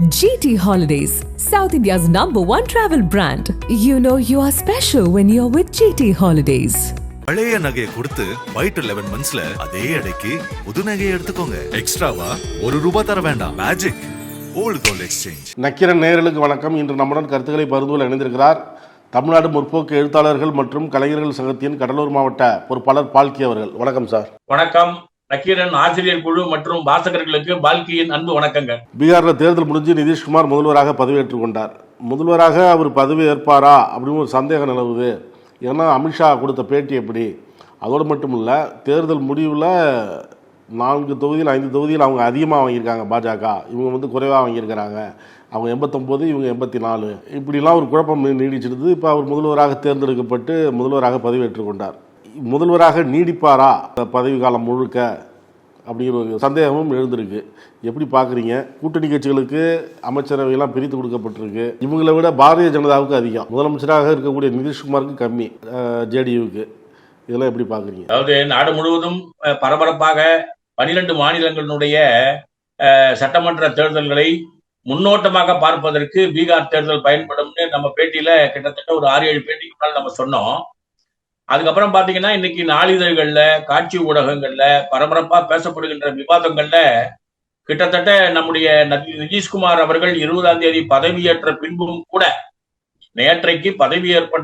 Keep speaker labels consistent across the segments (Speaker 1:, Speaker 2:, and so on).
Speaker 1: GT Holidays, South India's #1 travel brand. You know you are special when you're with GT Holidays.
Speaker 2: பழைய நகையை கொடுத்து white 11 மந்த்ஸ்ல அதே எடைக்கு புது நகையை எடுத்துக்கோங்க. எக்ஸ்ட்ராவா ₹1 தர வேண்டாம். Magic old gold exchange.
Speaker 3: Nakkheeran நேயர்களுக்கு வணக்கம். இன்று நம்முடன் கருத்துக்களை பகிர்ந்து இணைந்திருக்கிறார் தமிழ்நாடு முற்போக்கு எழுத்தாளர்கள் மற்றும் கலைஞர்கள் சங்கத்தின் கடலூர் மாவட்ட பொறுப்பாளர் பால்கி அவர்கள். வணக்கம் சார்.
Speaker 4: வணக்கம். நக்கீரன் ஆசிரியர் குழு மற்றும் வாசகர்களுக்கு பால்கியின் அன்பு வணக்கங்கள்.
Speaker 3: பீகார்ல தேர்தல் முடிஞ்சு நிதிஷ்குமார் முதல்வராக பதவியேற்றுக் கொண்டார். முதல்வராக அவர் பதவி ஏற்பாரா அப்படின்னு ஒரு சந்தேகம் நிலவுது. ஏன்னா அமித்ஷா கொடுத்த பேட்டி எப்படி, அதோடு மட்டும் இல்லை, தேர்தல் முடிவில் 4 தொகுதியில் 5 தொகுதியில் அவங்க அதிகமாக வாங்கியிருக்காங்க பாஜக, இவங்க குறைவாக வாங்கியிருக்கிறாங்க. அவங்க 89, இவங்க 84, இப்படிலாம் ஒரு குழப்பம் நீடிச்சிருது. இப்போ அவர் முதல்வராக தேர்ந்தெடுக்கப்பட்டு முதல்வராக பதவியேற்றுக் கொண்டார். முதல்வராக நீடிப்பாரா பதவி காலம் முழுக்க அப்படிங்கிற ஒரு சந்தேகமும் எழுந்திருக்கு. எப்படி பார்க்குறீங்க? கூட்டணி கட்சிகளுக்கு அமைச்சரவையெல்லாம் பிரித்து கொடுக்கப்பட்டிருக்கு. இவங்களை விட பாரதிய ஜனதாவுக்கு அதிகம், முதலமைச்சராக இருக்கக்கூடிய நிதிஷ்குமாருக்கு கம்மி, ஜேடியுக்கு. இதெல்லாம் எப்படி பார்க்குறீங்க?
Speaker 4: அதாவது நாடு முழுவதும் பரபரப்பாக 12 மாநிலங்களுடைய சட்டமன்ற தேர்தல்களை முன்னோட்டமாக பார்ப்பதற்கு பீகார் தேர்தல் பயன்படும்னு நம்ம பேட்டியில கிட்டத்தட்ட ஒரு 6-7 பேட்டிக்கு முன்னால் நம்ம சொன்னோம். அதுக்கப்புறம் பாத்தீங்கன்னா இன்னைக்கு நாளிதழ்கள்ல, காட்சி ஊடகங்கள்ல பரபரப்பா பேசப்படுகின்ற விவாதங்கள்ல கிட்டத்தட்ட நம்முடைய நிதிஷ்குமார் அவர்கள் 20ஆம் தேதி பதவியேற்ற பின்பும் கூட, நேற்றைக்கு பதவியேற்பு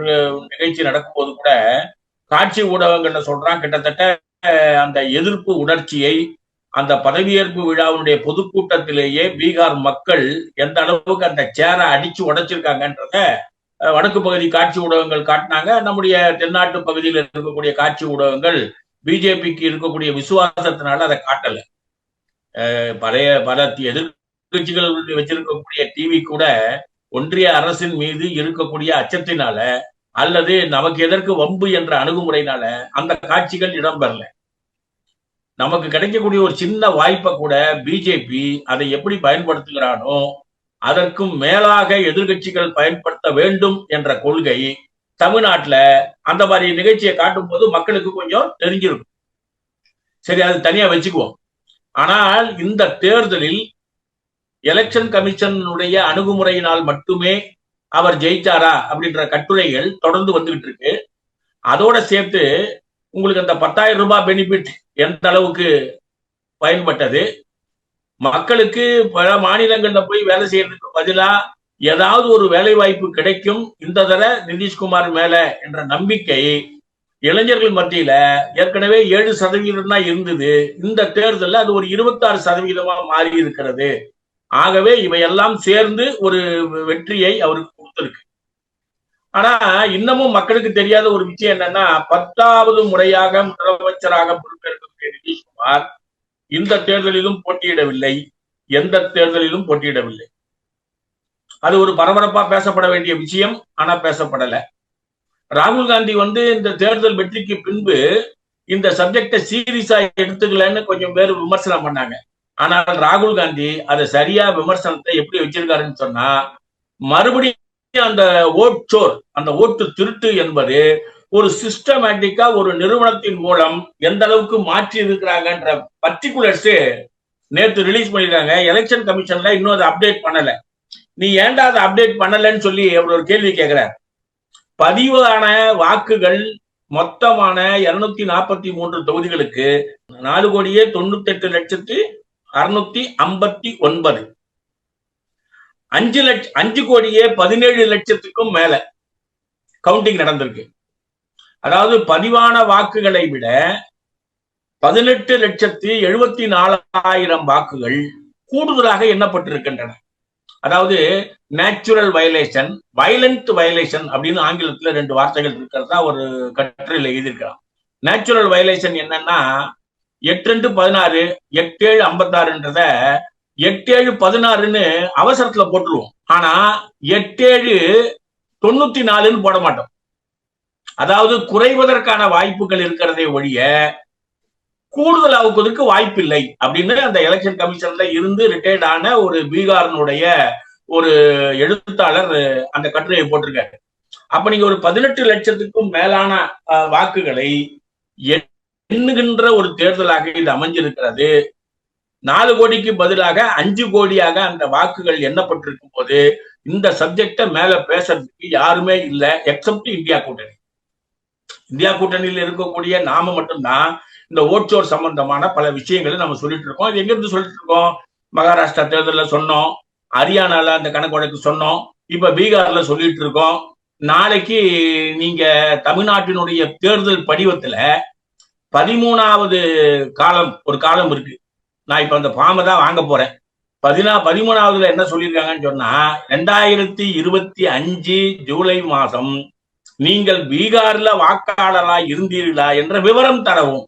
Speaker 4: நிகழ்ச்சி நடக்கும் போது கூட காட்சி ஊடகங்கள்ல சொல்றான், கிட்டத்தட்ட அந்த எதிர்ப்பு உணர்ச்சியை அந்த பதவியேற்பு விழாவுடைய பொதுக்கூட்டத்திலேயே பீகார் மக்கள் எந்த அளவுக்கு அந்த சேரை அடிச்சு உடைச்சிருக்காங்கன்றத வடக்கு பகுதி காட்சி ஊடகங்கள் காட்டினாங்க. நம்முடைய தென்னாட்டு பகுதியில் இருக்கக்கூடிய காட்சி ஊடகங்கள் பிஜேபிக்கு இருக்கக்கூடிய விசுவாசத்தினால அதை காட்டல. பல எதிர்கட்சிகள் வச்சிருக்கக்கூடிய டிவி கூட ஒன்றிய அரசின் மீது இருக்கக்கூடிய அச்சத்தினால அல்லது நமக்கு எதற்கு வம்பு என்ற அணுகுமுறையினால அந்த காட்சிகள் இடம்பெறல. நமக்கு கிடைக்கக்கூடிய ஒரு சின்ன வாய்ப்பை கூட பிஜேபி அதை எப்படி பயன்படுத்துகிறானோ அதற்கும் மேலாக எதிர்கட்சிகள் பயன்படுத்த வேண்டும் என்ற கொள்கை தமிழ்நாட்டுல அந்த மாதிரி நிகழ்ச்சியை காட்டும் போது மக்களுக்கு கொஞ்சம் தெரிஞ்சிருக்கும். சரி, அது தனியா வச்சுக்குவோம். ஆனால் இந்த தேர்தலில் எலெக்ஷன் கமிஷனுடைய அணுகுமுறையினால் மட்டுமே அவர் ஜெயிச்சாரா அப்படின்ற கட்டுரைகள் தொடர்ந்து வந்துகிட்டு இருக்கு. அதோட சேர்த்து உங்களுக்கு அந்த 10,000 ரூபாய் பெனிஃபிட் எந்த அளவுக்கு பயன்பட்டது, மக்களுக்கு பல மாநிலங்கள்ல போய் வேலை செய்யறதுக்கு பதிலா ஏதாவது ஒரு வேலை வாய்ப்பு கிடைக்கும் இந்த தர நிதிஷ்குமார் மேல என்ற நம்பிக்கை இளைஞர்கள் மத்தியில ஏற்கனவே 7% தான் இருந்தது. இந்த தேர்தலில் அது ஒரு 26% மாறி இருக்கிறது. ஆகவே இவையெல்லாம் சேர்ந்து ஒரு வெற்றியை அவருக்கு கொடுத்திருக்கு. ஆனா இன்னமும் மக்களுக்கு தெரியாத ஒரு விஷயம் என்னன்னா, 10வது முறையாக முதலமைச்சராக பொறுப்பேற்கக்கூடிய நிதிஷ்குமார் இந்த தேர்தலிலும் போட்டியிடவில்லை, எந்த தேர்தலிலும் போட்டியிடவில்லை. அது ஒரு பரபரப்பா பேசப்பட வேண்டிய விஷயம், ஆனா பேசப்படல. ராகுல் காந்தி இந்த தேர்தல் வெற்றிக்கு பின்பு இந்த சப்ஜெக்டை சீரியஸா எடுத்துக்கலன்னு கொஞ்சம் பேர் விமர்சனம் பண்ணாங்க. ஆனால் ராகுல் காந்தி அதை சரியா விமர்சனத்தை எப்படி வச்சிருக்காருன்னு சொன்னா, மறுபடியும் அந்த ஓட் சோர், அந்த ஓட்டு திருட்டு என்பது ஒரு சிஸ்டமேட்டிக்கா ஒரு நிறுவனத்தின் மூலம் எந்த அளவுக்கு மாற்றி இருக்கிறாங்கன்ற பர்டிகுலர்ஸ் நேற்று ரிலீஸ் பண்ணிருக்காங்க. எலெக்ஷன் கமிஷன்ல இன்னும் அதை அப்டேட் பண்ணல. நீ ஏன்டா அதை அப்டேட் பண்ணலன்னு சொல்லி அவர் ஒரு கேள்வி கேட்கிறார். பதிவான வாக்குகள் மொத்தமான 243 தொகுதிகளுக்கு 4,98,659, 5,17,00,000 மேல கவுண்டிங் நடந்திருக்கு. அதாவது பதிவான வாக்குகளை விட 18,74,000 வாக்குகள் கூடுதலாக எண்ணப்பட்டிருக்கின்றன. அதாவது நேச்சுரல் வயலேஷன், வயலண்ட் வயலேஷன் அப்படின்னு ஆங்கிலத்துல 2 வார்த்தைகள் இருக்கிறதா ஒரு கட்டுரையில் எழுதியிருக்கிறான். நேச்சுரல் வயலேஷன் என்னன்னா 8-2-16, 8-7-56ன்றத 8-7-16ன்னு அவசரத்துல போட்டுருவோம். ஆனா 8-7-94ன்னு போட மாட்டோம். அதாவது குறைவதற்கான வாய்ப்புகள் இருக்கிறதே ஒழிய கூடுதல் ஆகுவதற்கு வாய்ப்பில்லை அப்படின்னு அந்த எலெக்ஷன் கமிஷன்ல இருந்து ரிட்டையர்ட் ஆன ஒரு பீகாரினுடைய ஒரு எழுத்தாளர் அந்த கட்டுரையை போட்டிருக்காரு. அப்ப நீங்க ஒரு 18 லட்சத்துக்கும் மேலான வாக்குகளை எண்ணுகின்ற ஒரு தேர்தலாக இது அமைஞ்சிருக்கிறது. 4 கோடிக்கு பதிலாக 5 கோடியாக அந்த வாக்குகள் எண்ணப்பட்டிருக்கும் போது இந்த சப்ஜெக்ட மேல பேசுறதுக்கு யாருமே இல்லை, எக்ஸப்ட் இந்தியா கூட்டணி. இந்தியா கூட்டணியில் இருக்கக்கூடிய நாம மட்டும்தான் இந்த ஓட்சோர் சம்பந்தமான பல விஷயங்களை நம்ம சொல்லிட்டு இருக்கோம். இது எங்க இருந்து சொல்லிட்டு இருக்கோம்? மகாராஷ்டிரா தேர்தலில் சொன்னோம், ஹரியானால அந்த கணக்கு வழக்கு சொன்னோம், இப்ப பீகார்ல சொல்லிட்டு இருக்கோம். நாளைக்கு நீங்க தமிழ்நாட்டினுடைய தேர்தல் படிவத்துல 13வது ஒரு காலம் இருக்கு. நான் இப்ப அந்த ஃபார்மை தான் வாங்க போறேன். 13வதுல என்ன சொல்லியிருக்காங்கன்னு சொன்னா, 2025 ஜூலை மாதம் நீங்கள் பீகார்ல வாக்காளரா இருந்தீர்களா என்ற விவரம் தரவும்.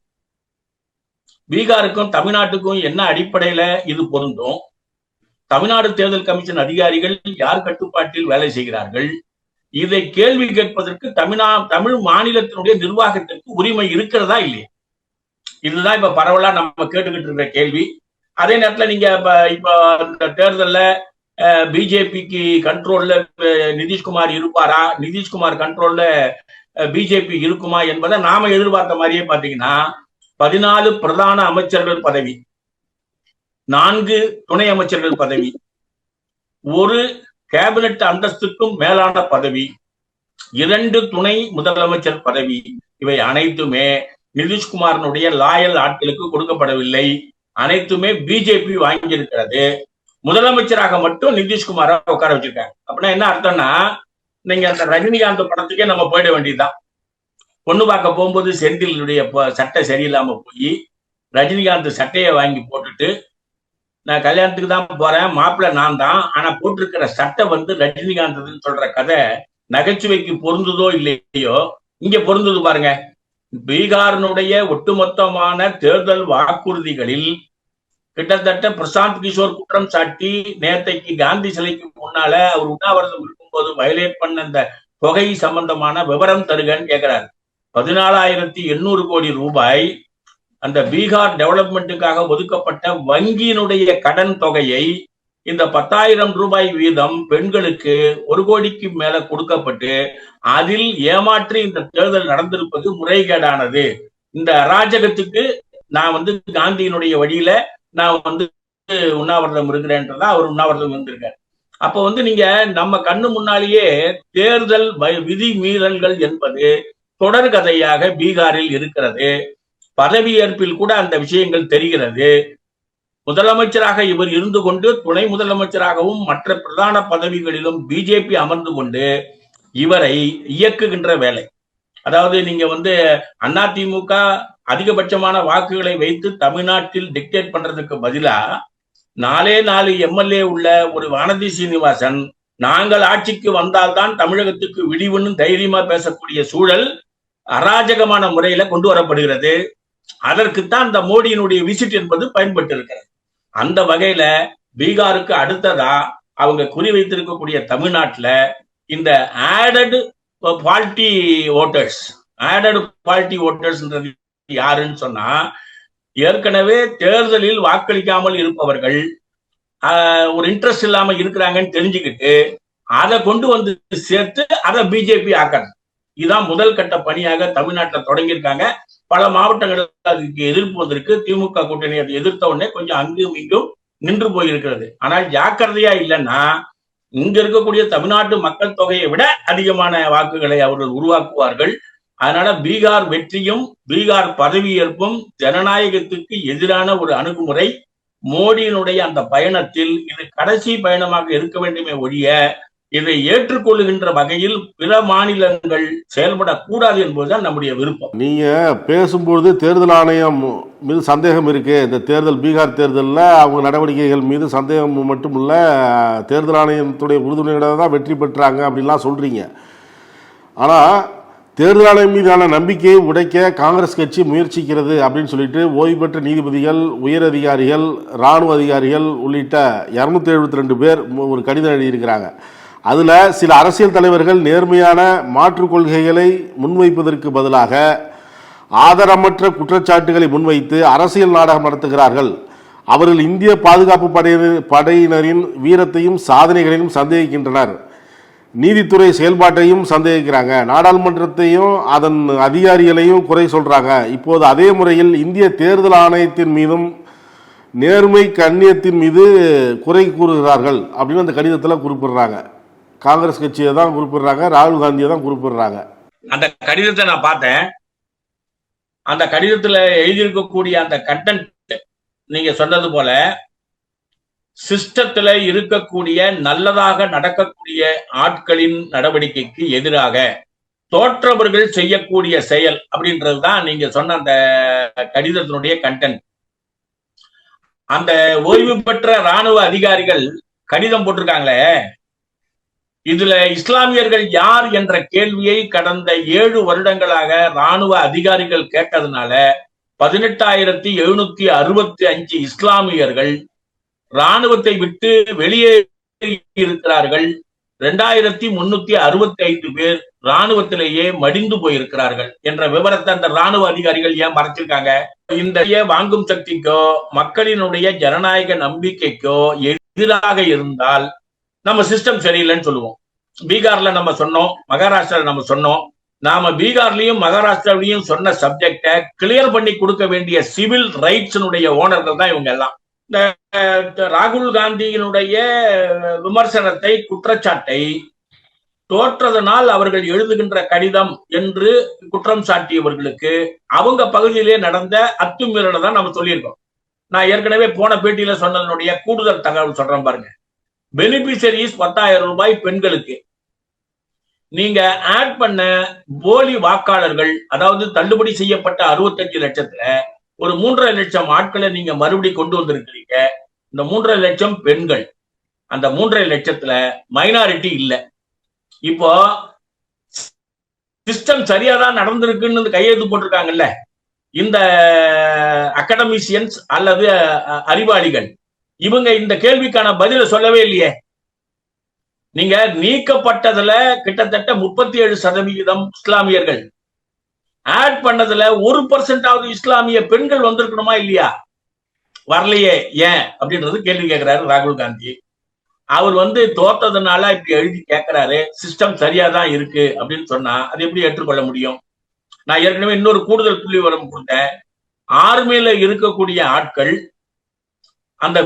Speaker 4: பீகாருக்கும் தமிழ்நாட்டுக்கும் என்ன அடிப்படையில இது பொருந்தும்? தமிழ்நாடு தேர்தல் கமிஷன் அதிகாரிகள் யார் கட்டுப்பாட்டில் வேலை செய்கிறார்கள்? இதை கேள்வி கேட்பதற்கு தமிழ் மாநிலத்தினுடைய நிர்வாகத்திற்கு உரிமை இருக்கிறதா இல்லையா? இதுதான் இப்ப பரவலா நம்ம கேட்டுக்கிட்டு இருக்கிற கேள்வி. அதே நேரத்துல நீங்க இப்ப இந்த தேர்தல்ல பிஜேபிக்கு கண்ட்ரோல்ல நிதிஷ்குமார் இருப்பாரா, நிதிஷ்குமார் கண்ட்ரோல்ல பிஜேபி இருக்குமா என்பதை நாம எதிர்பார்த்த மாதிரியே பாத்தீங்கன்னா 14 பிரதான அமைச்சர்கள் பதவி, 4 துணை அமைச்சர்கள் பதவி, 1 கேபினட் அந்தஸ்துக்கும் மேலான பதவி, 2 துணை முதலமைச்சர் பதவி, இவை அனைத்துமே நிதிஷ்குமாரனுடைய லாயல் ஆட்களுக்கு கொடுக்கப்படவில்லை. அனைத்துமே பிஜேபி வாங்கியிருக்கிறது. முதலமைச்சராக மட்டும் நிதிஷ்குமார உட்கார வச்சிருக்காங்க. அப்படின்னா என்ன அர்த்தம்னா, நீங்க அந்த ரஜினிகாந்த் படத்துக்கே நம்ம போயிட வேண்டியதுதான். பொண்ணு பார்க்க போகும்போது செந்திலுடைய சட்டை சரியில்லாம போய் ரஜினிகாந்த் சட்டையை வாங்கி போட்டுட்டு, நான் கல்யாணத்துக்கு தான் போறேன், மாப்பிள்ளை நான் தான், ஆனா போட்டிருக்கிற சட்டை ரஜினிகாந்த் சொல்ற கதை நகைச்சுவைக்கு பொருந்துதோ இல்லையோ, இங்க பொருந்தது பாருங்க. பீகாரினுடைய ஒட்டுமொத்தமான தேர்தல் வாக்குறுதிகளில் கிட்டத்தட்ட பிரசாந்த் கிஷோர் குற்றம் சாட்டி நேற்றைக்கு காந்தி சிலைக்கு முன்னால அவர் உண்ணாவிரதம் இருக்கும்போது வயலேட் பண்ண அந்த தொகை சம்பந்தமான விவரம் தருகன்னு கேட்கிறாரு. 14,800 கோடி ரூபாய் அந்த பீகார் டெவலப்மெண்ட்டுக்காக ஒதுக்கப்பட்ட வங்கியினுடைய கடன் தொகையை இந்த 10,000 ரூபாய் வீதம் பெண்களுக்கு 1 கோடிக்கு மேல கொடுக்கப்பட்டு அதில் ஏமாற்றி இந்த தேர்தல் நடந்திருப்பது முறைகேடானது. இந்த அராஜகத்துக்கு நான் காந்தியினுடைய வழியில நான் உண்ணாவிரதம் இருக்கிறேன்றதா அவர் உண்ணாவிரதம் இருந்திருக்காரு. அப்ப நீங்க நம்ம கண்ணு முன்னாலேயே தேர்தல் விதி மீறல்கள் என்பது தொடர் கதையாக பீகாரில் இருக்கிறது. பதவியேற்பில் கூட அந்த விஷயங்கள் தெரிகிறது. முதலமைச்சராக இவர் இருந்து கொண்டு துணை முதலமைச்சராகவும் மற்ற பிரதான பதவிகளிலும் பிஜேபி அமர்ந்து கொண்டு இவரை இயக்குகின்ற வேலை. அதாவது நீங்க அதிமுக அதிகபட்சமான வாக்குகளை வைத்து தமிழ்நாட்டில் டிக்டேட் பண்றதுக்கு பதிலா 4 எம்எல்ஏ உள்ள ஒரு வானதி சீனிவாசன் நாங்கள் ஆட்சிக்கு வந்தால்தான் தமிழகத்துக்கு விடிவுன்னு தைரியமா பேசக்கூடிய சூழல் அராஜகமான முறையில கொண்டு வரப்படுகிறது. அதற்குத்தான் இந்த மோடியினுடைய விசிட் என்பது பயன்பட்டு இருக்கிறது. அந்த வகையில பீகாருக்கு அடுத்ததா அவங்க குறி வைத்திருக்கக்கூடிய தமிழ்நாட்டுல இந்த ஆடட் குவாலிட்டி ஓட்டர்ஸ்ன்றது யாருன்னு சொன்னா, ஏற்கனவே தேர்தலில் வாக்களிக்காமல் இருப்பவர்கள் ஒரு இன்ட்ரெஸ்ட் இல்லாம இருக்கிறாங்கன்னு தெரிஞ்சுக்கிட்டு அதை கொண்டு சேர்த்து அதை பிஜேபி ஆக்கிறது. இதுதான் முதல் கட்ட பணியாக தமிழ்நாட்டில் தொடங்கியிருக்காங்க. பல மாவட்டங்களில் அதுக்கு எதிர்ப்பு வந்திருக்கு. திமுக கூட்டணி அதை எதிர்த்த உடனே கொஞ்சம் அங்கும் இங்கும் நின்று போயிருக்கிறது. ஆனால் ஜாக்கிரதையா இல்லைன்னா இங்க இருக்கக்கூடிய தமிழ்நாட்டு மக்கள் தொகையை விட அதிகமான வாக்குகளை அவர்கள் உருவாக்குவார்கள். அதனால பீகார் வெற்றியும் பீகார் பதவியேற்பும் ஜனநாயகத்துக்கு எதிரான ஒரு அணுகுமுறை. மோடியினுடைய அந்த பயணத்தில் இது கடைசி பயணமாக இருக்க வேண்டுமே ஒழிய இதை ஏற்றுக்கொள்ளுகின்ற வகையில் பிற மாநிலங்கள் செயல்படக்கூடாது என்பதுதான் நம்முடைய விருப்பம்.
Speaker 3: நீங்க பேசும்பொழுது தேர்தல் ஆணையம் மீது சந்தேகம் இருக்கு. இந்த தேர்தல் பீகார் தேர்தலில் அவங்க நடவடிக்கைகள் மீது சந்தேகம் மட்டும் இல்ல, தேர்தல் ஆணையத்துடைய உறுதுணையோட தான் வெற்றி பெற்றாங்க அப்படின்லாம் சொல்றீங்க. ஆனா தேர்தல் ஆணையம் மீதான நம்பிக்கையை உடைக்க காங்கிரஸ் கட்சி முயற்சிக்கிறது அப்படின்னு சொல்லிட்டு ஓய்வு பெற்ற நீதிபதிகள், உயர் அதிகாரிகள், இராணுவ அதிகாரிகள் உள்ளிட்ட 272 பேர் ஒரு கடிதம் எழுதியிருக்கிறாங்க. அதில் சில அரசியல் தலைவர்கள் நேர்மையான மாற்றுக் கொள்கைகளை முன்வைப்பதற்கு பதிலாக ஆதாரமற்ற குற்றச்சாட்டுகளை முன்வைத்து அரசியல் நாடகம் நடத்துகிறார்கள். அவர்கள் இந்திய பாதுகாப்பு படையினரின் வீரத்தையும் சாதனைகளையும் சந்தேகிக்கின்றனர். நீதித்துறை செயல்பாட்டையும் சந்தேகிக்கிறாங்க. நாடாளுமன்றத்தையும் அதன் அதிகாரிகளையும் குறை சொல்றாங்க. இப்போது அதே முறையில் இந்திய தேர்தல் ஆணையத்தின் மீதும் நேர்மை கண்ணியத்தின் மீது குறை கூறுகிறார்கள் அப்படின்னு அந்த கடிதத்தில் குறிப்பிடுறாங்க. காங்கிரஸ் கட்சியை தான் குறிப்பிடுறாங்க, ராகுல் காந்தியை தான் குறிப்பிடுறாங்க.
Speaker 4: அந்த கடிதத்தை நான் பார்த்தேன். அந்த கடிதத்துல எழுதியிருக்கக்கூடிய அந்த கண்டென்ட் நீங்க சொன்னது போல சிஸ்டத்துல இருக்கக்கூடிய நல்லதாக நடக்கக்கூடிய ஆட்களின் நடவடிக்கைக்கு எதிராக தோற்றவர்கள் செய்யக்கூடிய செயல் அப்படின்றதுதான் நீங்க சொன்ன அந்த கடிதத்தினுடைய கண்டென்ட். அந்த ஓய்வு பெற்ற ராணுவ அதிகாரிகள் கடிதம் போட்டிருக்காங்களே, இதுல இஸ்லாமியர்கள் யார் என்ற கேள்வியை கடந்த 7 வருடங்களாக ராணுவ அதிகாரிகள் கேட்டதுனால 18,765 இஸ்லாமியர்கள் ராணுவத்தை விட்டு வெளியேறி இருக்கிறார்கள். 2,365 பேர் ராணுவத்திலேயே மடிந்து போயிருக்கிறார்கள் என்ற விவரத்தை அந்த ராணுவ அதிகாரிகள் ஏன் மறைச்சிருக்காங்க? இந்த வாங்கும் சக்திக்கோ மக்களினுடைய ஜனநாயக நம்பிக்கைக்கோ எதிராக இருந்தால் நம்ம சிஸ்டம் சரியில்லைன்னு சொல்லுவோம். பீகார்ல நம்ம சொன்னோம், மகாராஷ்டிரால நம்ம சொன்னோம். நாம பீகார்லயும் மகாராஷ்டிராவிலையும் சொன்ன சப்ஜெக்ட கிளியர் பண்ணி கொடுக்க வேண்டிய சிவில் ரைட்ஸினுடைய ஓனர்கள் தான் இவங்க எல்லாம். இந்த ராகுல் காந்தியினுடைய விமர்சனத்தை, குற்றச்சாட்டை தோற்றதனால் அவர்கள் எழுதுகின்ற கடிதம் என்று குற்றம் சாட்டியவர்களுக்கு அவங்க பகுதியிலே நடந்த அத்துமீறலை தான் நம்ம சொல்லியிருக்கோம். நான் ஏற்கனவே போன பேட்டியில சொன்னதனுடைய கூடுதல் தகவல் சொல்றேன் பாருங்க. பெனிஃபிஷரிஸ் 10,000 ரூபாய் பெண்களுக்கு. நீங்க ஆட் பண்ண போலி வாக்காளர்கள், அதாவது தள்ளுபடி செய்யப்பட்ட 65 லட்சத்துல ஒரு 3.5 லட்சம் ஆட்களை நீங்க மறுபடியும் கொண்டு வந்திருக்கிறீங்க. இந்த 3.5 லட்சம் பெண்கள். அந்த 3.5 லட்சத்துல மைனாரிட்டி இல்ல. இப்போ சிஸ்டம் சரியாதான் நடந்திருக்குன்னு கையெழுத்து போட்டிருக்காங்கல்ல இந்த அகாடமிஷியன்ஸ் அல்லது அறிவாளிகள், இவங்க இந்த கேள்விக்கான பதில சொல்லவே இல்லையே. நீங்க நீக்கப்பட்டதுல கிட்டத்தட்ட 37% இஸ்லாமியர்கள், ஆட் பண்ணதுல 1% இஸ்லாமிய பெண்கள் வந்திருக்கணுமா இல்லையா? வரலையே, ஏன் அப்படின்றது கேள்வி கேட்கிறாரு ராகுல் காந்தி. அவர் தோற்றதுனால இப்படி எழுதி கேட்கிறாரு. சிஸ்டம் சரியாதான் இருக்கு அப்படின்னு சொன்னா அது எப்படி ஏற்றுக்கொள்ள முடியும்? நான் ஏற்கனவே இன்னொரு கூடுதல் புள்ளி விவரம் கொடுத்தேன். ஆர்மியில இருக்கக்கூடிய ஆட்கள் அந்த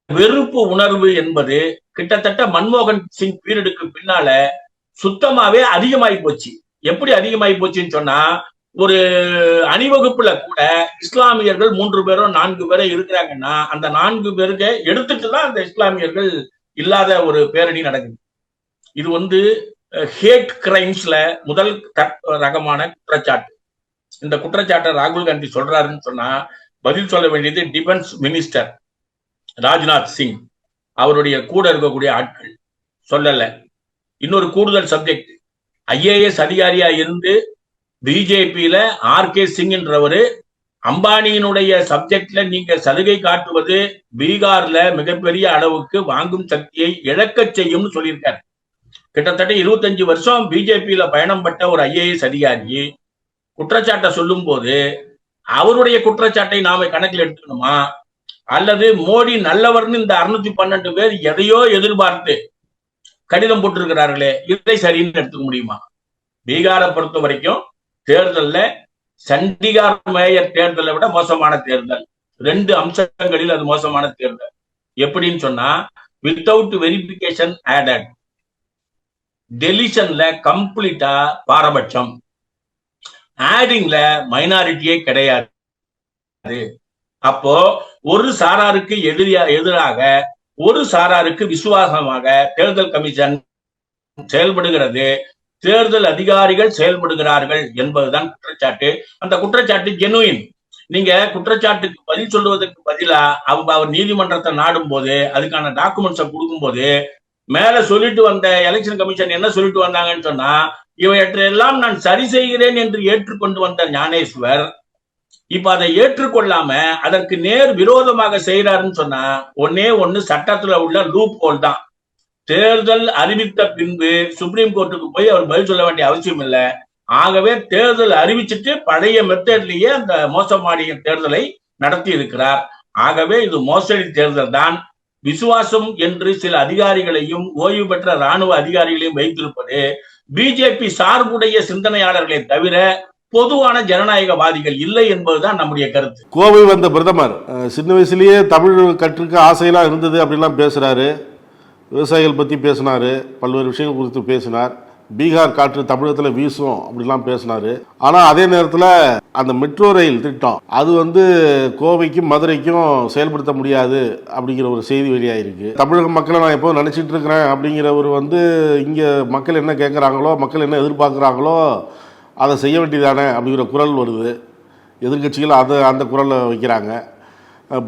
Speaker 4: வெறுப்பு உணர்வு என்பது கிட்டத்தட்ட மன்மோகன் சிங் பீரியடுக்கு பின்னால சுத்தமாவே அதிகமாயி போச்சு. எப்படி அதிகமாயி போச்சுன்னு சொன்னா, ஒரு அணிவகுப்புல கூட இஸ்லாமியர்கள் 3 பேரோ 4 பேரோ இருக்கிறாங்கன்னா அந்த 4 பேருக்கு எடுத்துட்டுதான் அந்த இஸ்லாமியர்கள் இல்லாத ஒரு பேரணி நடக்குது. இது ஹேட் கிரைம்ஸ்ல முதல் ரகமான குற்றச்சாட்டு. இந்த குற்றச்சாட்டை ராகுல் காந்தி சொல்றாருன்னு சொன்னா பதில் சொல்ல வேண்டியது டிஃபென்ஸ் மினிஸ்டர் ராஜ்நாத் சிங், அவருடைய கூட இருக்கக்கூடிய ஆட்கள் சொல்லல. இன்னொரு கூடுதல் சப்ஜெக்ட், IAS அதிகாரியா இருந்து பிஜேபியில RK சிங் என்றவரு அம்பானியினுடைய சப்ஜெக்ட்ல நீங்க சலுகை காட்டுவது பீகார்ல மிகப்பெரிய அளவுக்கு வாங்கும் சக்தியை இழக்க செய்யும் சொல்லியிருக்காரு. கிட்டத்தட்ட 25 வருஷம் பிஜேபியில பயணம் பட்ட ஒரு IAS அதிகாரி குற்றச்சாட்டை சொல்லும் போது அவருடைய குற்றச்சாட்டை நாம கணக்கில் எடுத்துக்கணுமா? அல்லது மோடி நல்லவர்னு இந்த 612 பேர் எதையோ எதிர்பார்த்து கடிதம் போட்டிருக்கிறார்களே, இதை சரின்னு எடுத்துக்க முடியுமா? பீகாரை பொறுத்த வரைக்கும் தேர்தல்ல சண்டிகார் மேயர் தேர்தலை விட மோசமான தேர்தல். 2 அம்சங்களில் அது மோசமான தேர்தல். எப்படின்னு சொன்னா, வித்தவுட் வெரிபிகேஷன் ஆடட், டெலிஷன்ல கம்ப்ளீட்டா பாரபட்சம், ஆடிங்ல மைனாரிட்டியே கிடையாது. அப்போ ஒரு சாராருக்கு எதிராக ஒரு சாராருக்கு விசுவாசமாக தேர்தல் கமிஷன் செயல்படுகிறது, தேர்தல் அதிகாரிகள் செயல்படுகிறார்கள் என்பதுதான் குற்றச்சாட்டு. அந்த குற்றச்சாட்டு ஜெனுயின். நீங்க குற்றச்சாட்டுக்கு பதில் சொல்லுவதற்கு பதிலா அவர் நீதிமன்றத்தை நாடும் போது அதுக்கான டாக்குமெண்ட்ஸை கொடுக்கும் போது மேல சொல்லிட்டு வந்த எலெக்ஷன் கமிஷன் என்ன சொல்லிட்டு வந்தாங்கன்னு சொன்னா, இவையற்றையெல்லாம் நான் சரி செய்கிறேன் என்று ஏற்றுக்கொண்டு வந்த ஞானேஸ்வர் இப்ப அதை ஏற்றுக்கொள்ளாம அதற்கு நேர் விரோதமாக செய்யறாருன்னு சொன்னா ஒண்ணு சட்டத்துல உள்ள லூப் ஹோல் தான். தேர்தல் அறிவித்த பின்பு சுப்ரீம் கோர்ட்டுக்கு போய் அவர் பதில் சொல்ல வேண்டிய அவசியம் இல்லை. ஆகவே தேர்தல் அறிவிச்சுட்டு பழைய மெத்தட்லயே அந்த மோசமாடிய தேர்தலை நடத்தி இருக்கிறார். ஆகவே இது மோசடி தேர்தல் தான். விசுவாசம் என்று சில அதிகாரிகளையும் ஓய்வு பெற்ற ராணுவ அதிகாரிகளையும் வைத்திருப்பது பிஜேபி சார்புடைய சிந்தனையாளர்களை தவிர பொதுவான ஜனநாயகவாதிகள் இல்லை என்பதுதான் நம்முடைய கருத்து.
Speaker 3: கோவை வந்த பிரதமர் சின்ன வயசுலயே தமிழ் கற்றுக்க ஆசையெல்லாம் இருந்தது அப்படிலாம் பேசுறாரு. விவசாயிகள் பற்றி பேசினார், பல்வேறு விஷயங்கள் குறித்து பேசினார். பீகார் காற்று தமிழகத்தில் வீசும் அப்படிலாம் பேசினார். ஆனால் அதே நேரத்தில் அந்த மெட்ரோ ரயில் திட்டம் அது கோவைக்கும் மதுரைக்கும் செயல்படுத்த முடியாது அப்படிங்கிற ஒரு செய்தி வெளியாகிருக்கு. தமிழக மக்களை நான் எப்போ நினச்சிட்டு இருக்கிறேன் அப்படிங்கிறவர் இங்கே மக்கள் என்ன கேட்குறாங்களோ, மக்கள் என்ன எதிர்பார்க்குறாங்களோ அதை செய்ய வேண்டியதானே அப்படிங்கிற குரல் வருது. எதிர்கட்சிகள் அந்த குரலை வைக்கிறாங்க.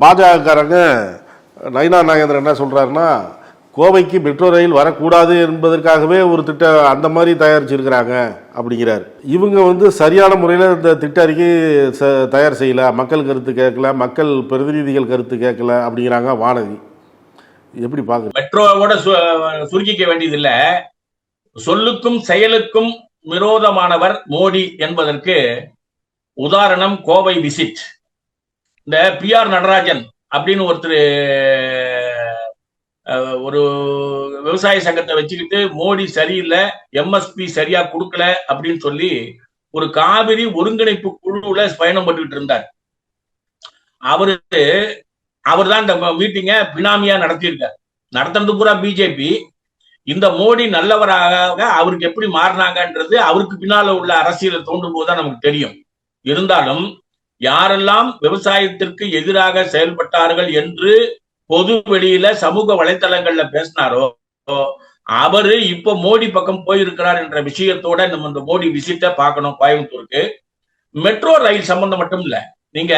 Speaker 3: பாஜகக்காரங்க நயினா நாகேந்திரன் என்ன சொல்கிறாருன்னா, கோவைக்கு மெட்ரோ ரயில் வரக்கூடாது என்பதற்காகவே ஒரு திட்டம் அந்த மாதிரி தயாரிச்சிருக்கிறாங்க அப்படிங்கிறார். இவங்க சரியான முறையில் இந்த திட்ட அறிக்கை தயார் செய்யலை, மக்கள் கருத்து கேட்கல, மக்கள் பிரதிநிதிகள் கருத்து கேட்கல அப்படிங்கிறாங்க வானதி. எப்படி பார்க்குறீங்க?
Speaker 4: மெட்ரோவோட சுருக்கிக்க வேண்டியதில்லை. சொல்லுக்கும் செயலுக்கும் விரோதமானவர் மோடி என்பதற்கு உதாரணம் கோவை விசிட். இந்த PR நடராஜன் அப்படின்னு ஒருத்தர் ஒரு விவசாய சங்கத்தை வச்சுக்கிட்டு மோடி சரியில்லை, MSP சரியா கொடுக்கல அப்படின்னு சொல்லி ஒரு காவிரி ஒருங்கிணைப்பு குழுவுல பயணம் பண்ணிட்டு இருந்தார். அவர் தான் இந்த மீட்டிங்கை பினாமியா நடத்தியிருக்கார். நடத்துறது பூரா பிஜேபி. இந்த மோடி நல்லவராக அவருக்கு எப்படி மாறினாங்கன்றது அவருக்கு பின்னால உள்ள அரசியலை தோண்டும் போதுதான் நமக்கு தெரியும். இருந்தாலும் யாரெல்லாம் விவசாயத்திற்கு எதிராக செயல்பட்டார்கள் என்று பொது வெளியில சமூக வலைத்தளங்கள்ல பேசினாரோ அவரு இப்ப மோடி பக்கம் போயிருக்கிறார் என்ற விஷயத்தோட நம்ம இந்த மோடி விசிட்ட பார்க்கணும். கோயம்புத்தூருக்கு மெட்ரோ ரயில் சம்பந்தம் மட்டும் இல்ல, நீங்க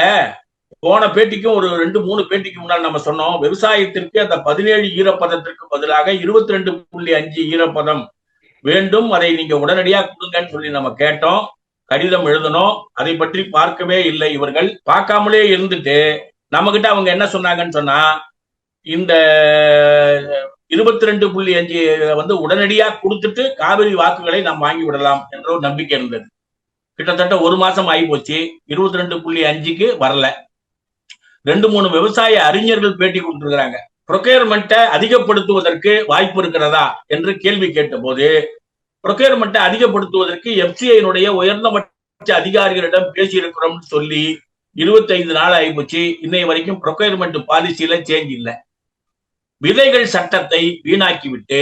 Speaker 4: போன பேட்டிக்கும் ஒரு 2-3 பேட்டிக்கு முன்னால் நம்ம சொன்னோம், விவசாயத்திற்கு அந்த 17 ஈரப்பதத்திற்கு பதிலாக 22.5 ஈரப்பதம் வேண்டும், அதை நீங்க உடனடியா கொடுங்கன்னு சொல்லி நம்ம கேட்டோம், கடிதம் எழுதணும். அதை பற்றி பார்க்கவே இல்லை. இவர்கள் பார்க்காமலே இருந்துட்டு நம்ம கிட்ட அவங்க என்ன சொன்னாங்கன்னு சொன்னா, இந்த 22.5 உடனடியா கொடுத்துட்டு காவிரி வாக்குகளை நாம் வாங்கி விடலாம் என்ற ஒரு நம்பிக்கை இருந்தது. கிட்டத்தட்ட 1 மாசம் ஆகி போச்சு, 22.5க்கு வரல. 2-3 விவசாய அறிஞர்கள் பேட்டி கொடுத்திருக்கிறாங்க. ப்ரொக்யூர்மெண்ட்டை அதிகப்படுத்துவதற்கு வாய்ப்பு இருக்கிறதா என்று கேள்வி கேட்ட போது, ப்ரொக்யூர்மெண்ட்டை அதிகப்படுத்துவதற்கு FCI உயர்ந்தபட்ச அதிகாரிகளிடம் பேசியிருக்கிறோம் சொல்லி 25 நாள் ஆகிப்போச்சு. இன்னைய வரைக்கும் ப்ரொக்யூர்மெண்ட் பாலிசியில சேஞ்ச் இல்லை. விதைகள் சட்டத்தை வீணாக்கிவிட்டு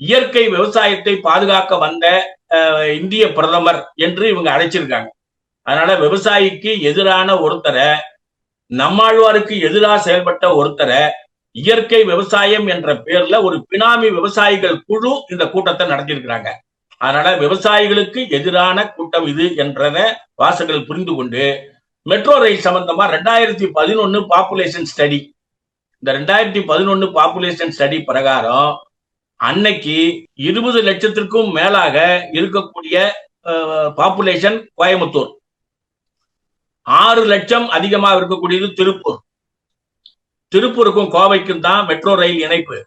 Speaker 4: இயற்கை விவசாயத்தை பாதுகாக்க வந்த இந்திய பிரதமர் என்று இவங்க அழைச்சிருக்காங்க. அதனால விவசாயிக்கு எதிரான ஒருத்தரை, நம்மாழ்வாருக்கு எதிராக செயல்பட்ட ஒருத்தரை இயற்கை விவசாயம் என்ற பேர்ல ஒரு பினாமி விவசாயிகள் குழு இந்த கூட்டத்தை நடத்தியிருக்கிறாங்க. அதனால விவசாயிகளுக்கு எதிரான கூட்டம் இது என்றத வாசகர்கள் புரிந்து கொண்டு மெட்ரோ ரயில் சம்பந்தமா 2011 பாப்புலேஷன் ஸ்டடி, இந்த 2011 பாப்புலேஷன் ஸ்டடி பிரகாரம் அன்னைக்கு 20 லட்சத்திற்கும் மேலாக இருக்கக்கூடிய பாப்புலேஷன் கோயம்புத்தூர், 6 லட்சம் அதிகமாக இருக்கக்கூடியது திருப்பூர். திருப்பூருக்கும் கோவைக்கும் தான் மெட்ரோ ரயில் இணைப்பு.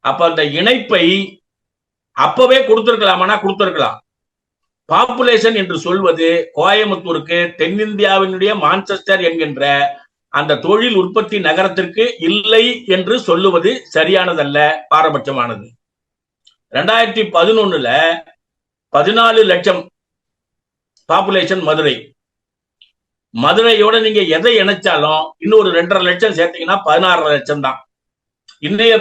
Speaker 4: அப்ப அந்த இணைப்பை அப்பவே கொடுத்திருக்கலாமானா கொடுத்திருக்கலாம். பாப்புலேஷன் என்று சொல்வது கோயம்புத்தூருக்கு தென்னிந்தியாவினுடைய மான்செஸ்டர் என்கின்ற அந்த தொழில் உற்பத்தி நகரத்திற்கு இல்லை என்று சொல்லுவது சரியானதல்ல, பாரபட்சமானது. 2011 14 லட்சம் பாப்புலேஷன் மதுரை. மதுரையோட நீங்க எதை இணைச்சாலும் இன்னொரு 2.5 லட்சம் சேர்த்தீங்கன்னா 16 லட்சம் தான். இன்றைய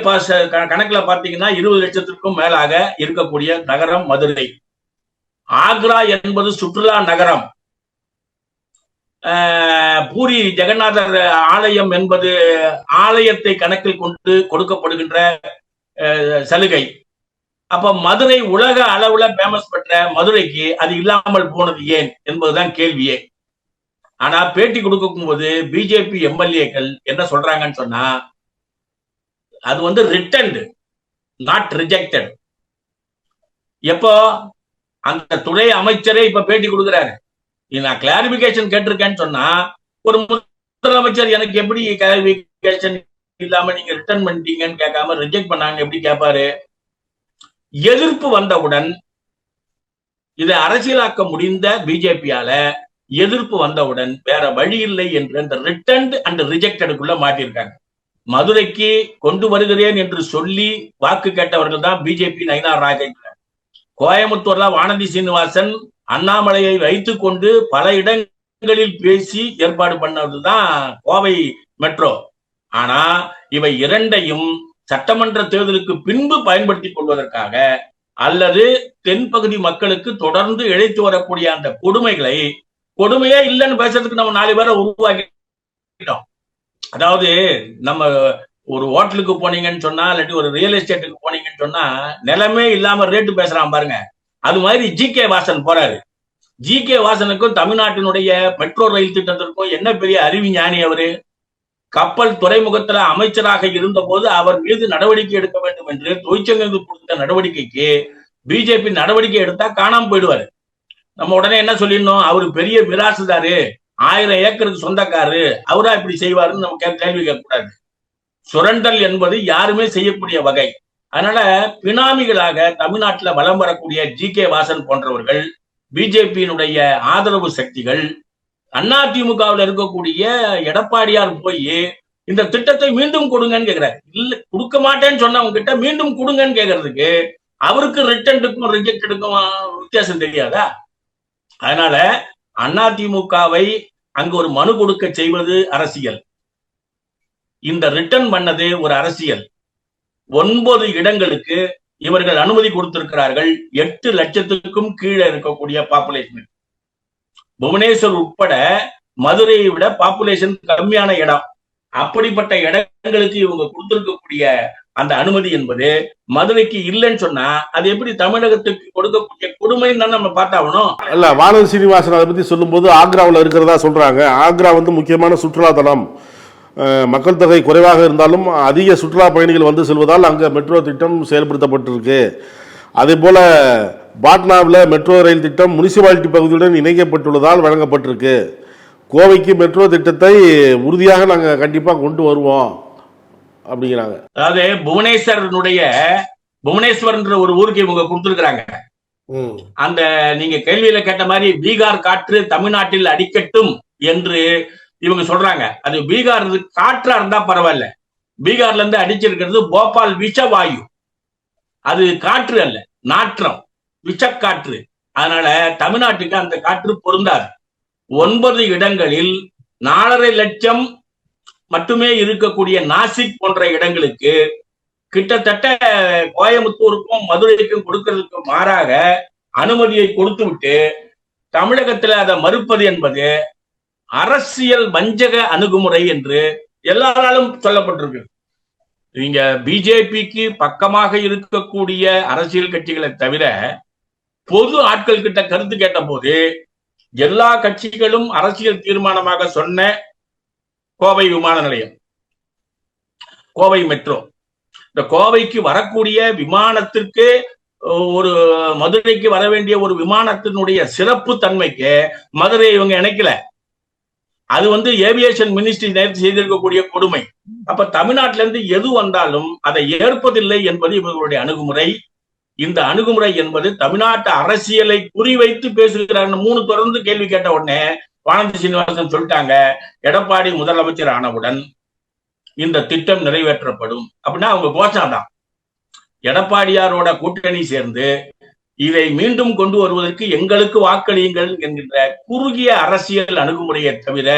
Speaker 4: கணக்குல பாத்தீங்கன்னா 20 லட்சத்திற்கும் மேலாக இருக்கக்கூடிய நகரம் மதுரை. ஆக்ரா என்பது சுற்றுலா நகரம். பூரி ஜெகநாதர் ஆலயம் என்பது ஆலயத்தை கணக்கில் கொண்டு கொடுக்கப்படுகின்ற சலுகை. அப்ப மதுரை உலக அளவுல பேமஸ் பெற்ற மதுரைக்கு அது இல்லாமல் போனது ஏன் என்பதுதான் கேள்வியே. ஆனா பேட்டி கொடுக்கும் போது பிஜேபி எம்எல்ஏக்கள் என்ன சொல்றாங்கன்னு சொன்னா, அது ரிட்டன்டு, நாட் ரிஜெக்டட். எப்போ அந்த துறை அமைச்சரே இப்ப பேட்டி கொடுக்கிறாரு. நான் கிளாரிபிகேஷன் கேட்டிருக்கேன்னு சொன்னா, ஒரு முதலமைச்சர் எனக்கு எப்படி கிளாரிபிகேஷன் இல்லாம நீங்க ரிட்டர்ன் பண்ணிட்டீங்கன்னு கேட்காம ரிஜெக்ட் பண்ணாங்க எப்படி கேட்பாரு? எதிர்ப்பு வந்தவுடன் இதை அரசியலாக்க முடிந்த பிஜேபியால எதிர்ப்பு வந்தவுடன் வேற வழி இல்லை என்று இந்த ரிட்டன்ட் அண்ட் ரிஜெக்டடுக்குள்ள மாட்டிருக்காங்க. மதுரைக்கு கொண்டு வருகிறேன் என்று சொல்லி வாக்கு கேட்டவர்கள் தான் பிஜேபி நயினார் நாகேந்திரன். கோயம்புத்தூர்ல வானதி சீனிவாசன் அண்ணாமலையை வைத்துக் கொண்டு பல இடங்களில் பேசி ஏற்பாடு பண்ணதுதான் கோவை மெட்ரோ. ஆனா இவை இரண்டையும் சட்டமன்ற தேர்தலுக்கு பின்பு பயன்படுத்திக் கொள்வதற்காக அல்லது தென்பகுதி மக்களுக்கு தொடர்ந்து இழைத்து வரக்கூடிய அந்த கொடுமையே இல்லைன்னு பேசுறதுக்கு நம்ம 4 பேரை உருவாக்கிட்டோம். அதாவது நம்ம ஒரு ஹோட்டலுக்கு போனீங்கன்னு சொன்னா, இல்லாட்டி ஒரு ரியல் எஸ்டேட்டுக்கு போனீங்கன்னு சொன்னா நிலமே இல்லாம ரேட்டு பேசுறான் பாருங்க. அது மாதிரி ஜி.கே. வாசன் போறாரு. ஜி.கே. வாசனுக்கும் தமிழ்நாட்டினுடைய மெட்ரோ ரயில் திட்டத்திற்கும் என்ன பெரிய அறிவிஞானி அவரு. கப்பல் துறைமுகத்துல அமைச்சராக இருந்த போது அவர் மீது நடவடிக்கை எடுக்க வேண்டும் என்று தொழிற்சங்கங்கள் கொடுத்த நடவடிக்கைக்கு பிஜேபி நடவடிக்கை எடுத்தா காணாம போயிடுவாரு. நம்ம உடனே என்ன சொல்லிடணும், அவரு பெரிய மிராசுதாரு, 1000 ஏக்கருக்கு சொந்தக்காரு, அவரா இப்படி செய்வாருன்னு நம்ம கேள்வி கேட்கக்கூடாது. சுரண்டல் என்பது யாருமே செய்யக்கூடிய வகை. அதனால பினாமிகளாக தமிழ்நாட்டுல வலம் வரக்கூடிய ஜி.கே. வாசன் போன்றவர்கள், பிஜேபியினுடைய ஆதரவு சக்திகள், அதிமுகவில் இருக்கக்கூடிய எடப்பாடியார் போய் இந்த திட்டத்தை மீண்டும் கொடுங்கன்னு கேட்கிறாரு. இல்ல கொடுக்க மாட்டேன்னு சொன்னவங்க கிட்ட மீண்டும் கொடுங்கன்னு கேட்கறதுக்கு அவருக்கு ரிட்டனுக்கும் ரிஜெக்டுக்கும் வித்தியாசம் தெரியாதா? அதனால அதிமுகவை அங்கு ஒரு மனு கொடுக்க செய்வது அரசியல், இந்த ரிட்டர்ன் பண்ணது ஒரு அரசியல். 9 இடங்களுக்கு இவர்கள் அனுமதி கொடுத்திருக்கிறார்கள். 8 லட்சத்துக்கும் கீழே இருக்கக்கூடிய பாப்புலேஷன். புவனேஸ்வர் உட்பட மதுரையை விட பாப்புலேஷன் கம்மியான இடம். அப்படிப்பட்ட இடங்களுக்கு இவங்க கொடுத்திருக்கக்கூடிய அந்த அனுமதி என்பது மதுரைக்கு இல்லைன்னு சொன்னா அது எப்படி தமிழகத்துக்கு கொடுக்கக்கூடிய கொடுமைன்னு தான் நம்ம பார்த்தாகணும்.
Speaker 3: இல்ல, வானதி சீனிவாசன் அதை பத்தி சொல்லும் போது ஆக்ராவில் இருக்கிறதா சொல்றாங்க. ஆக்ரா முக்கியமான சுற்றுலா தலம், மக்கள் தொகை குறைவாக இருந்தாலும் அதிக சுற்றுலா பயணிகள் வந்து செல்வதால் அங்கே மெட்ரோ திட்டம் செயல்படுத்தப்பட்டிருக்கு. அதே போல பாட்னாவில் மெட்ரோ ரயில் திட்டம் முனிசிபாலிட்டி பகுதியுடன் இணைக்கப்பட்டுள்ளதால் வழங்கப்பட்டிருக்கு. கோவைக்கு மெட்ரோ திட்டத்தை உறுதியாக நாங்கள் கண்டிப்பாக கொண்டு வருவோம் அப்படிங்கிறாங்க.
Speaker 4: அதாவது புவனேஸ்வர் ஒரு ஊருக்கு இவங்க கொடுத்திருக்கிறாங்க. அந்த நீங்க கேள்வியில கேட்ட மாதிரி பீகார் காற்று தமிழ்நாட்டில் அடிக்கட்டும் என்று இவங்க சொல்றாங்க. அது பீகார் காற்றா இருந்தா பரவாயில்ல, பீகார்ல இருந்து அடிச்சிருக்கிறது போபால் விஷவாயு, அது காற்று அல்ல, நாற்றம், விஷக்காற்று. அதனால தமிழ்நாட்டுக்கு அந்த காற்று பொருந்தாது. 9 இடங்களில் 4.5 லட்சம் மட்டுமே இருக்கக்கூடிய நாசிக் போன்ற இடங்களுக்கு கிட்டத்தட்ட கோயம்புத்தூருக்கும் மதுரைக்கும் கொடுக்கிறதுக்கு மாறாக அனுமதியை கொடுத்து விட்டு தமிழகத்துல அதை மறுப்பது என்பது அரசியல் வஞ்சக அணுகுமுறை என்று எல்லாராலும் சொல்லப்பட்டிருக்கு. நீங்க பிஜேபிக்கு பக்கமாக இருக்கக்கூடிய அரசியல் கட்சிகளை தவிர பொது ஆட்கள் கிட்ட கருத்து கேட்ட போது எல்லா கட்சிகளும் அரசியல் தீர்மானமாக சொன்ன கோவை விமான நிலையம், கோவை மெட்ரோ. இந்த கோவைக்கு வரக்கூடிய விமானத்திற்கு ஒரு மதுரைக்கு வர வேண்டிய ஒரு விமானத்தினுடைய சிறப்பு தன்மைக்கு மதுரை இவங்க இணைக்கல. அது ஏவியேஷன் மினிஸ்ட்ரி நேற்று செய்திருக்கக்கூடிய கொடுமை. அப்ப தமிழ்நாட்டில இருந்து எது வந்தாலும் அதை ஏற்பதில்லை என்பது இவர்களுடைய அணுகுமுறை. இந்த அணுகுமுறை என்பது தமிழ்நாட்டு அரசியலை குறிவைத்து பேசுகிறாங்க. 3 தொடர்ந்து கேள்வி கேட்ட உடனே வானதி சீனிவாசன் சொல்லிட்டாங்க, எடப்பாடி முதலமைச்சர் ஆனவுடன் இந்த திட்டம் நிறைவேற்றப்படும் அப்படின்னா அவங்க கோஷம்தான். எடப்பாடியாரோட கூட்டணி சேர்ந்து இதை மீண்டும் கொண்டு வருவதற்கு எங்களுக்கு வாக்களியுங்கள் என்கின்ற குறுகிய அரசியல் அணுகுமுறையை தவிர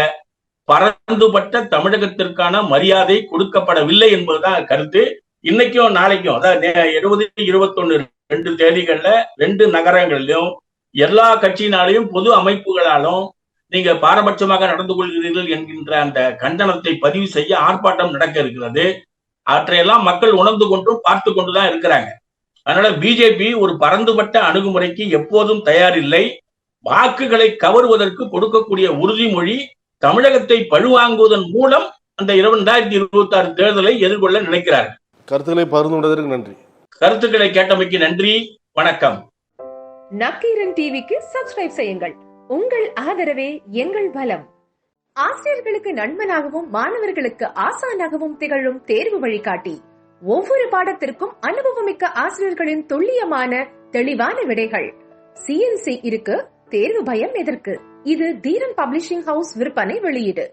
Speaker 4: பரந்துபட்ட தமிழகத்திற்கான மரியாதை கொடுக்கப்படவில்லை என்பதுதான் கருத்து. இன்னைக்கும் நாளைக்கும், அதாவது 20, 21 2 தேதிகள்ல 2 நகரங்களிலும் எல்லா கட்சியினாலையும் பொது அமைப்புகளாலும் நீங்க பாரபட்சமாக நடந்து கொள்கிறீர்கள் என்கின்ற அந்த கண்டனத்தை பதிவு செய்ய ஆர்ப்பாட்டம் நடக்க இருக்கிறது. அவற்றையெல்லாம் மக்கள் உணர்ந்து கொண்டும் பார்த்து கொண்டுதான் இருக்கிறாங்க. அதனால பிஜேபி ஒரு பரந்துபட்ட அணுகுமுறைக்கு எப்போதும் தயாரில்லை. வாக்குகளை கவருவதற்கு கொடுக்கக்கூடிய உறுதிமொழி தமிழகத்தை பழுவாங்குவதன் மூலம் அந்த 2026 தேர்தலை எதிர்கொள்ள நினைக்கிறார்கள்.
Speaker 3: கருத்துக்களை பகிர்ந்து கொண்டதற்கு நன்றி.
Speaker 4: கருத்துக்களை கேட்டமைக்கு நன்றி. வணக்கம்.
Speaker 5: நக்கீரன் டிவிக்கு சப்ஸ்கிரைப் செய்யுங்கள். உங்கள் ஆதரவே எங்கள் பலம். ஆசிரியர்களுக்கு நண்பனாகவும் மாணவர்களுக்கு ஆசானாகவும் திகழும் தேர்வு வழிகாட்டி. ஒவ்வொரு பாடத்திற்கும் அனுபவமிக்க ஆசிரியர்களின் துல்லியமான தெளிவான விடைகள். CNC இருக்கு, தேர்வு பயம் எதற்கு? இது தீரன் பப்ளிஷிங் ஹவுஸ் விற்பனை வெளியீடு.